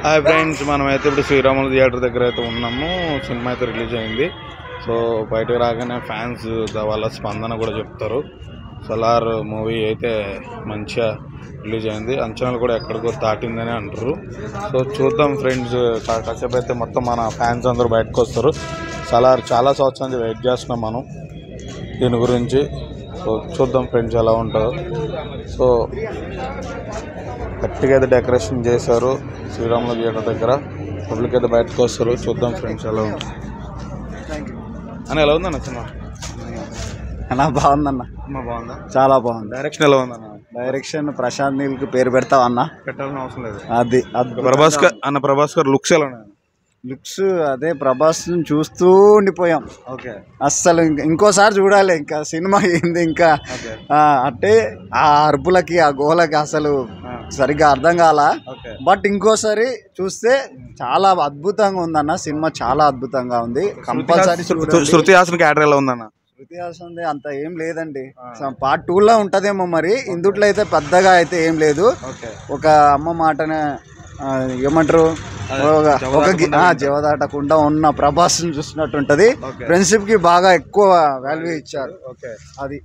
Hi friends, మనమైతే ఇప్పుడు Sriramulu theatre దగ్గర అయితే ఉన్నాము. సినిమా అయితే రిలీజ్ అయింది. సో బయటకు రాగానే ఫ్యాన్స్ వాళ్ళ స్పందన కూడా చెప్తారు. సలార్ మూవీ అయితే మంచిగా రిలీజ్ అయింది. అంచనాలు కూడా ఎక్కడికో దాటిందని అంటారు. సో చూద్దాం ఫ్రెండ్స్, కాసేపు అయితే మొత్తం మన ఫ్యాన్స్ అందరూ బయటకు వస్తారు. సలార్ చాలా సంవత్సరాల నుంచి వెయిట్ చేస్తున్నాం మనం దీని గురించి. సో చూద్దాం ఫ్రెండ్స్ ఎలా ఉంటుందో. సో గట్టిగా అయితే డెకరేషన్ చేశారు శ్రీరాములు థియేటర్ దగ్గర. పబ్లిక్ అయితే బయటకు వస్తారు. చూద్దాం ఫ్రెండ్స్ ఎలా ఉంటుంది అని. ఎలా ఉందన్న సినిమా? అన్నా బాగుందన్న. సినిమా బాగుందా? చాలా బాగుంది. డైరెక్షన్ ఎలా ఉందన్న? డైరెక్షన్ ప్రశాంత్ నీల్ కి పేరు పెడతావు అన్న. పెట్టాల్సిన అవసరం లేదు. అది ప్రభాస్ గారు లుక్స్ ఎలా ఉన్నాయి? లుక్స్ అదే ప్రభాస్ చూస్తూ ఉండిపోయాం. ఓకే, అస్సలు ఇంకోసారి చూడాలి. ఇంకా సినిమా ఏంది ఇంకా అంటే ఆ అరుపులకి ఆ గోలకి అసలు సరిగ్గా అర్థం కాల. బట్ ఇంకోసారి చూస్తే చాలా అద్భుతంగా ఉందన్న. సినిమా చాలా అద్భుతంగా ఉంది. కంపల్సరీ. శృతి హాసన్ క్యారెక్టర్ ఎలా ఉందన్న? శృతి హాసన్ అంత ఏం లేదండి. పార్ట్ 2 లో ఉంటదేమో మరి. ఇందుట్లో అయితే పెద్దగా అయితే ఏం లేదు. ఒక అమ్మ మాటనే ఏమంటారు, ఒక జవదాటకుండా ఉన్న ప్రభాస్ చూసినట్టు ఉంటది. ఫ్రెండ్షిప్ కి బాగా ఎక్కువ వాల్యూ ఇచ్చారు. అది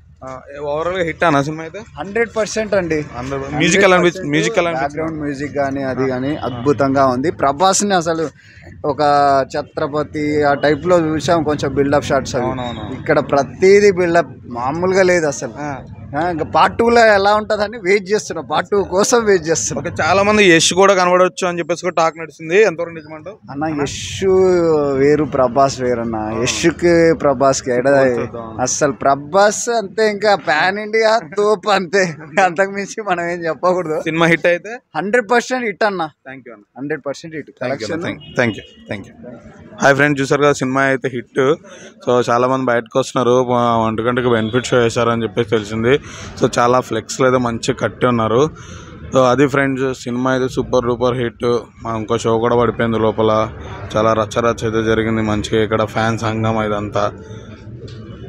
ఓవరాల్ గా హిట్ అన్న సినిమా అయితే 100% అండి. బ్యాక్గ్రౌండ్ మ్యూజిక్ కానీ అది కానీ అద్భుతంగా ఉంది. ప్రభాస్ ని అసలు ఒక ఛత్రపతి ఆ టైప్ లో చూసాం. కొంచెం బిల్డప్ షాట్స్ అవి. ఇక్కడ ప్రతిదీ బిల్డప్ మామూలుగా లేదు అసలు. ఇంకా పార్ట్ 2 లో ఎలా ఉంటదని వెయిట్ చేస్తున్నా. పార్ట్ 2 కోసం వెయిట్ చేస్తున్నా. చాలా మంది యష్ కూడా కనబడవచ్చు అని చెప్పేసి కూడా టాక్ నడిచింది. ఎంతవరకు నిజమంటావు అన్న? యష్ వేరు, ప్రభాస్ వేరు అన్న. యష్ కి ప్రభాస్ కి అసలు ప్రభాస్ అంతే, ఇంకా పాన్ ఇండియా తోపు అంతే. అంతకు మించి మనం ఏం చెప్పకూడదు. సినిమా హిట్ అయితే 100% హిట్ అన్న. 100% hit. Thank you. Hi friends, చూసారు కదా సినిమా అయితే హిట్. సో చాలా మంది బయటకు వస్తున్నారు. 1 గంటకి బెనిఫిట్ షో వేశారని చెప్పేసి తెలిసింది. సో చాలా ఫ్లెక్స్లు అయితే మంచిగా కట్టి ఉన్నారు. సో అది ఫ్రెండ్స్, సినిమా అయితే సూపర్ డూపర్ హిట్. ఇంకో షో కూడా పడిపోయింది లోపల. చాలా రచ్చరచ్చ అయితే జరిగింది మంచిగా. ఇక్కడ ఫ్యాన్స్ హంగం ఇదంతా.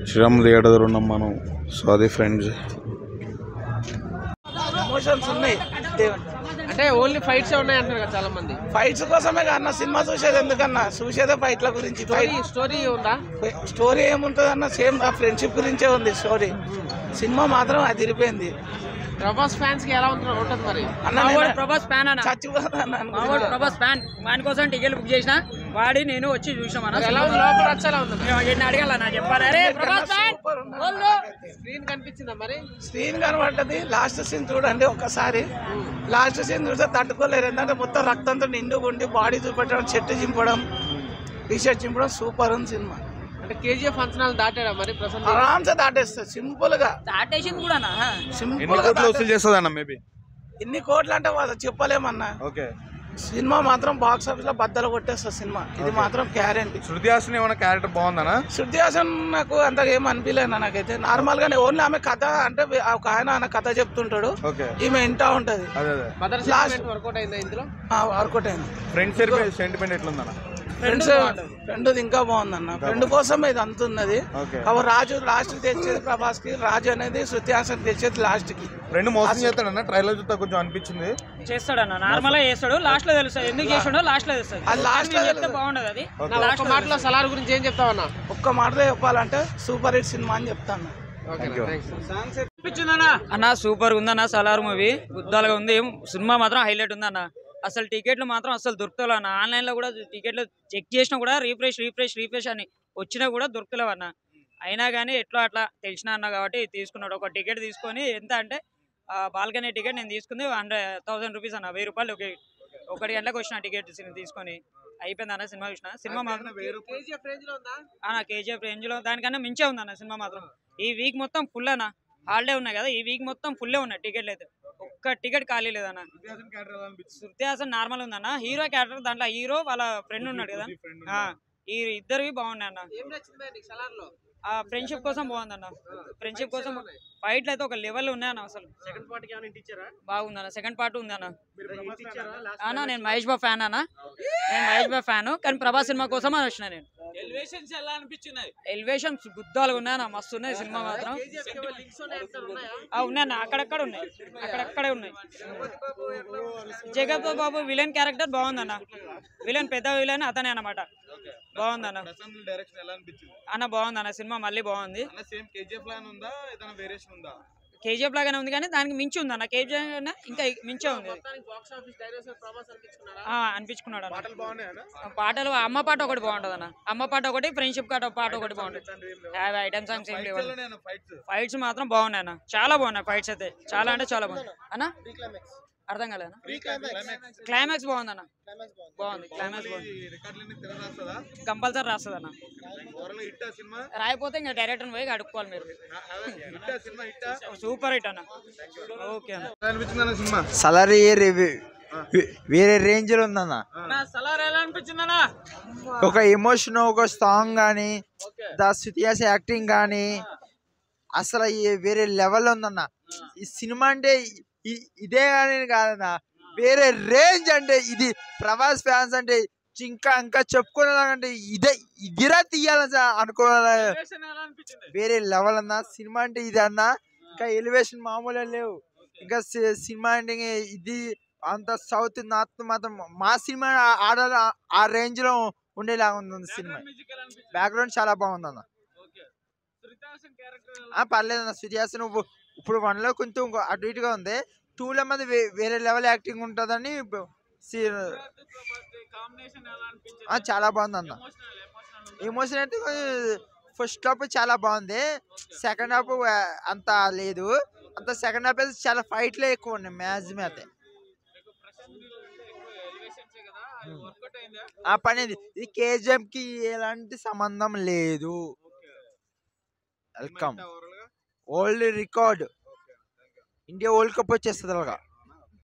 శ్రీరాములు థియేటర్ దగ్గర ఉన్నాం మనం. సో అది ఫ్రెండ్స్. ఎమోషన్స్ ఉన్నాయి అంటే ఓన్లీ ఫైట్స్ ఉన్నాయి అంటారు కదా చాలా మంది. ఫైట్స్ కోసమే కన్నా సినిమా చూసేది ఎందుకన్నా? చూసేదే ఫైట్ల గురించి. స్టోరీ ఉందా? స్టోరీ ఏముంటుంది అన్న? సేమ్ ఆ ఫ్రెండ్షిప్ గురించే ఉంది స్టోరీ. సినిమా మాత్రం అది తిరిపోయింది. ప్రభాస్ ఫ్యాన్స్ కి ఎలా ఉంటుంది మరి? ప్రభాస్ ఫ్యాన్ అన్న. చచ్చిపోతాను. ప్రభాస్ ఫ్యాన్. వాని కోసం టికెట్ బుక్ చేసిన వాడి నేను వచ్చి చూసాం అన్న. లోపల వచ్చేలా ఉంది. అడగాల నా చెప్పాలి. అరే ప్రభాస్ ఫ్యాన్ స్క్రీన్ కనిపించిందా మరి? స్క్రీన్ కనబడ్డది. లాస్ట్ సీన్ చూడండి ఒక్కసారి. లాస్ట్ సీన్ చూస్తే తట్టుకోలేరు. ఎందుకంటే మొత్తం రక్తంతో నిండుగుండి బాడీ చూపెట్టడం, చెట్టు చింపడం, టీషర్ట్ చింపడం సూపర్ ఉంది సినిమా. అంటే కేజీఎఫ్ అంచనాలు దాటాడా మరి? ప్రసన్న ఆరామ్సే దాటేస్తుంది. సింపుల్ గా దాటేసింది కూడా సింపుల్ మేబీ ఎన్ని కోట్లు అంటే వాళ్ళు చెప్పలేమన్నా. సినిమా మాత్రం బాక్స్ ఆఫీస్ లో బద్దలు కొట్టేస్తుంది సినిమా. ఇది మాత్రం గ్యారెంటీ. శృతి హాసన్ ఏమైనా క్యారెక్టర్ బాగుందనా? శృతి హాసన్ నాకు అంతగా ఏం అనిపించలేనా నాకైతే. నార్మల్ గానే ఓన్లీ ఆమె కథ అంటే ఒక ఆయన కథ చెప్తుంటాడు, ఈమె వింటా ఉంటది. వర్కౌట్ అయిందా ఇందులో? వర్కౌట్ అయింది. Friends sentiment ఎట్లుందన్నా? ఫ్రెండ్ ఇంకా బాగుందన్న. ఫ్రెండ్ కోసం ఇది అంతున్నది. రాజు లాస్ట్ తెచ్చేది ప్రభాస్ కి, రాజు అనేది శృతి హాసన్ తెచ్చేది లాస్ట్ కి. ఫ్రెండ్ మోసం చేస్తాడన్న. ట్రైలర్ చూస్తే కొంచెం అనిపించింది. చేస్తాడన్న, నార్మల్ గా చేస్తాడు. లాస్ట్ లో తెలుస్తుంది ఎందుకు చేసాడో. లాస్ట్ లో తెలుస్తుంది. అది లాస్ట్ లో చెప్తే బాగుండదు. అది ఒక్క మాటలో సలార్ గురించి ఏం చెప్తావన్నా? ఒక్క మాటలో చెప్పాలంటే సూపర్ హిట్ సినిమా అని చెప్తాను. అన్న సూపర్ ఉందన్న. సలార్ మూవీ గుద్దాలుగా ఉంది. సినిమా మాత్రం హైలైట్ ఉందన్న. అసలు టికెట్లు మాత్రం అసలు దొరుకుతలేవు అన్న. ఆన్లైన్లో కూడా టికెట్లు చెక్ చేసినా కూడా రీఫ్రెష్ అని వచ్చినా కూడా దొరుకుతలేవు అన్న. అయినా కానీ ఎట్లా అట్లా తెలిసిన అన్న కాబట్టి తీసుకున్నాడు. ఒక టికెట్ తీసుకొని ఎంత అంటే బాల్కనీ టికెట్ నేను తీసుకుంది 1000 రూపీస్ అన్న. 1000 రూపాయలు. 1 గంటలకు వచ్చిన టికెట్ తీసుకొని అయిపోయింది అన్న. సినిమా చూసిన. సినిమా మాత్రం కేజీఎఫ్ రేంజ్ లో దానికన్నా మించే ఉంది అన్న. సినిమా మాత్రం ఈ వీక్ మొత్తం ఫుల్ అన్న. హాలిడే ఉన్నాయి కదా, ఈ వీక్ మొత్తం ఫుల్లే ఉన్నాయి టికెట్లు అయితే. ఒక్క టికెట్ ఖాళీ లేదన్న. శృతి హాసన్ నార్మల్ ఉందన్న. హీరో క్యారెక్టర్ దాంట్లో హీరో వాళ్ళ ఫ్రెండ్ ఉన్నాడు కదా, ఈ ఇద్దరివి బాగున్నాయి అన్న. ఫ్రెండ్షిప్ కోసం బాగుందన్న. ఫ్రెండ్షిప్ కోసం ఫైట్లు అయితే ఒక లెవెల్ ఉన్నాయన్న. అసలు బాగుందన్న. సెకండ్ పార్ట్ ఉందన్న. అన్న నేను మహేష్ బాబు ఫ్యాన్ అన్న. నేను మహేష్ బాబు ఫ్యాన్. కానీ ప్రభాస్ సినిమా కోసం అని వచ్చిన నేను. ఎలివేషన్స్ ఎలా అనిపించినాయి? ఎలివేషన్స్ గుద్దాలుగా ఉన్నాయన్న, మస్తు ఉన్నాయి సినిమా మాత్రం. ఉన్నాయన్న, అక్కడక్కడ ఉన్నాయి, అక్కడక్కడే ఉన్నాయి. జగపతి బాబు విలన్ క్యారెక్టర్ బాగుందన్న, విలన్ పెద్ద విలన్ అతనే అన్నమాట. బాగుందన్న అన్న, బాగుందన్న సినిమా, మళ్ళీ బాగుంది. కేజీఎఫ్ లాగానే ఉంది కానీ దానికి మించి ఉంది అన్న, కేజీఎఫ్ ఇంకా మించే ఉంది. అనిపించుకున్నాడు అన్న. పాటలు అమ్మ పాట ఒకటి బాగుంటది అన్న, అమ్మ పాట ఒకటి, ఫ్రెండ్షిప్ పాట ఒకటి బాగుంటుంది. ఐటమ్ సాంగ్స్ ఏం లేవు. ఫైట్స్ మాత్రం బాగున్నాయి అన్న, చాలా బాగున్నాయి ఫైట్స్ అయితే, చాలా అంటే చాలా బాగున్నాయి అన్న. అర్థం కాలేదన్న. క్లైమాక్స్ బాగుంది అన్న, బాగుంది క్లైమాక్స్ బాగుంది. కంపల్సరీ రాస్తుంది అన్న, రాయిపోతే ఇంకా డైరెక్టర్ పోయి అడుక్కోవాలి మీరు. సూపర్ హిట్ అన్న. ఓకే అన్న. సలారీ వేరే రేంజ్ లో ఉందన్న. సలార్ ఎలా అనిపించిందన్నా? ఒక ఎమోషన్, ఒక సాంగ్ కానీ, శృతిహాస యాక్టింగ్ కానీ అసలు వేరే లెవెల్ ఉందన్న. ఈ సినిమా అంటే ఇదే కానీ కాదన్న, వేరే రేంజ్. అంటే ఇది ప్రభాస్ ఫ్యాన్స్ అంటే ఇంకా ఇంకా చెప్పుకునేలాగంటే ఇదిరా తీయాలని అనుకోవాలి. వేరే లెవెల్ అన్న సినిమా అంటే ఇది అన్న. ఇంకా ఎలివేషన్ మామూలుగా లేవు. ఇంకా సినిమా అంటే ఇది అంత సౌత్ నార్త్ మాత్రం మా సినిమా ఆడాలి ఆ రేంజ్ లో ఉండేలాగా ఉంది సినిమా. బ్యాక్గ్రౌండ్ చాలా బాగుంది అన్న. పర్లేదన్న, శృతిహాసన్ ఇప్పుడు 1 లో కొంచెం అటు ఇటుగా ఉంది, 2 లో మంది వేరే లెవెల్ యాక్టింగ్ ఉంటుందని చాలా బాగుంది అన్న. ఎమోషన్ అయితే ఫస్ట్ హాఫ్ చాలా బాగుంది, సెకండ్ హాఫ్ అంత లేదు. అంత సెకండ్ హాఫ్ అయితే చాలా ఫైట్లే ఎక్కువ ఉన్నాయి మ్యాక్సిమం అయితే. పని ఇది కేజీఎఫ్ కి ఎలాంటి సంబంధం లేదు. Welcome. World record, India world cup వచ్చేస్తుంది అలాగా.